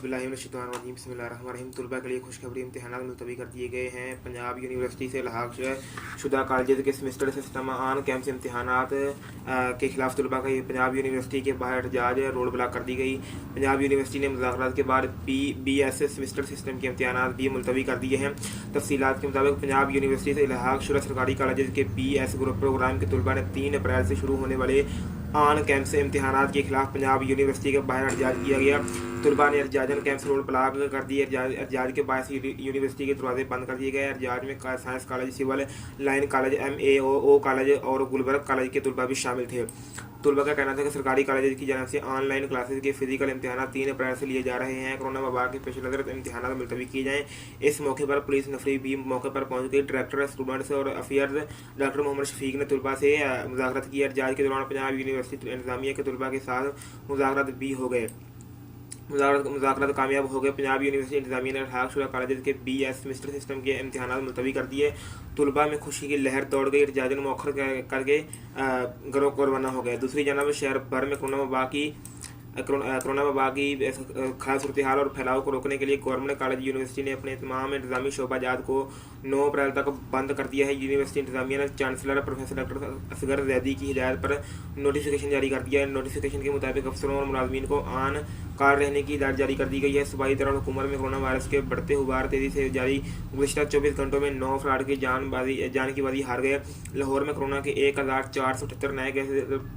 औज़ुबिल्लाहिमिनश्शैतानिर्रजीम बिस्मिल्लाहिर्रहमानिर्रहीम। तलबा के लिए खुशखबरी, इम्तिहानात मुलतवी कर दिए गए हैं। पंजाब यूनिवर्सिटी से लहाक शुदा कॉलेज के सेमेस्टर सिस्टम ऑन कैंपस इम्तिहानात के खिलाफ तलबा का पंजाब यूनिवर्सिटी के बाहर एहतजाज रोड ब्लॉक कर दी गई। पंजाब यूनिवर्सिटी ने मुज़ाकरात के बाद BS सेमेस्टर सिस्टम के इम्तिहानात भी मुलतवी कर दिए हैं। तफसीलात के मुताबिक पंजाब यूनिवर्सिटी से लहाक शुदा सरकारी कॉलेज के BS ग्रुप प्रोग्राम के तलबा ने 3 अप्रैल से शुरू होने वाले ऑन कैंपस इम्तिहानात के खिलाफ पंजाब यूनिवर्सिटी के बाहर एहतजाज किया गया। तलबा ने एहतजाजन कैंपस रोड ब्लॉक कर दिए। एहतजाज के बायस यूनिवर्सिटी के दरवाजे बंद कर दिए गए। एहतजाज में science college, civil line college, MAO college और गुलबर्ग कॉलेज के तलबा भी शामिल थे। तलबा का कहना था कि सरकारी कॉलेज की जानब से ऑनलाइन क्लासेज के फिजिकल इम्तिहान 3 अप्रैल से लिए जा रहे हैं। कोरोना वबा के पेश नज़र इम्तिहान मुलतवी किए जाएँ। इस मौके पर पुलिस नफरी भी मौके पर पहुंच गई। डायरेक्टर स्टूडेंट्स और अफेयर्स डॉक्टर मोहम्मद शफीक ने तलबा से मुज़ाकरत की। एहतजाज के दौरान पंजाब यूनिवर्सिटी इंतजामिया के तलबा के साथ मुज़ाकरत भी हो गए। मुज़ाकरात कामयाब हो गए। पंजाब यूनिवर्सिटी इंतजामिया ने लहाक शुदा कॉलेज के BS सेमेस्टर सिस्टम के इम्तिहानात मुलतवी कर दिए। तलबा में खुशी की लहर दौड़ गई। एहतजाजन मौखर करके घरों को रवाना हो गए। दूसरी जानब शहर भर में कोरोना वबा की खास सूरत हाल और फैलाव को रोकने के लिए गवर्नमेंट कॉलेज यूनिवर्सिटी ने अपने तमाम इंतजामी शोबाजात को 9 अप्रैल तक बंद कर दिया है। यूनिवर्सिटी इंतजामिया ने chancellor professor doctor Asghar Zaidi की हिदायत पर नोटिफिकेशन जारी कर दिया है। नोटिफिकेशन के मुताबिक अफसरों और मुलाजमीन को आन कार रहने की हिदायत जारी कर दी गई है। सूबाई दारुल-हुकूमत में कोरोना वायरस के बढ़ते हुबार तेजी से जारी। गुज़िश्ता 24 घंटों में 9 अफराद की जान की बाजी हार गए। लाहौर में कोरोना के 1478 नए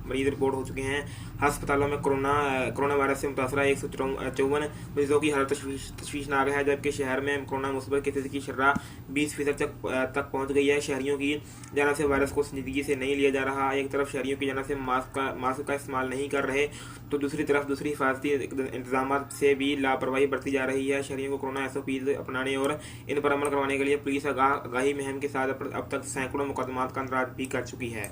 मरीज रिपोर्ट हो चुके हैं। अस्पतालों में कोरोना वायरस से मुतासरा 154 मरीजों की हालत तशवीशनाक है, जबकि शहर में कोरोना मुस्बत केसेज की शर्रा 20% तक पहुँच गई है। शहरियों की जानब से वायरस को संजीदगी से नहीं लिया जा रहा। एक तरफ शहरियों की जानब से मास्क का इस्तेमाल नहीं कर रहे, तो दूसरी तरफ दूसरी हिफाजती इंतजाम से भी लापरवाही बरती जा रही है। शहरियों को कोरोना SOPs अपनाने और इन पर अमल करवाने के लिए पुलिस आगाही मुहिम के साथ अब तक सैकड़ों मुकदमात का इंदराज भी कर चुकी है।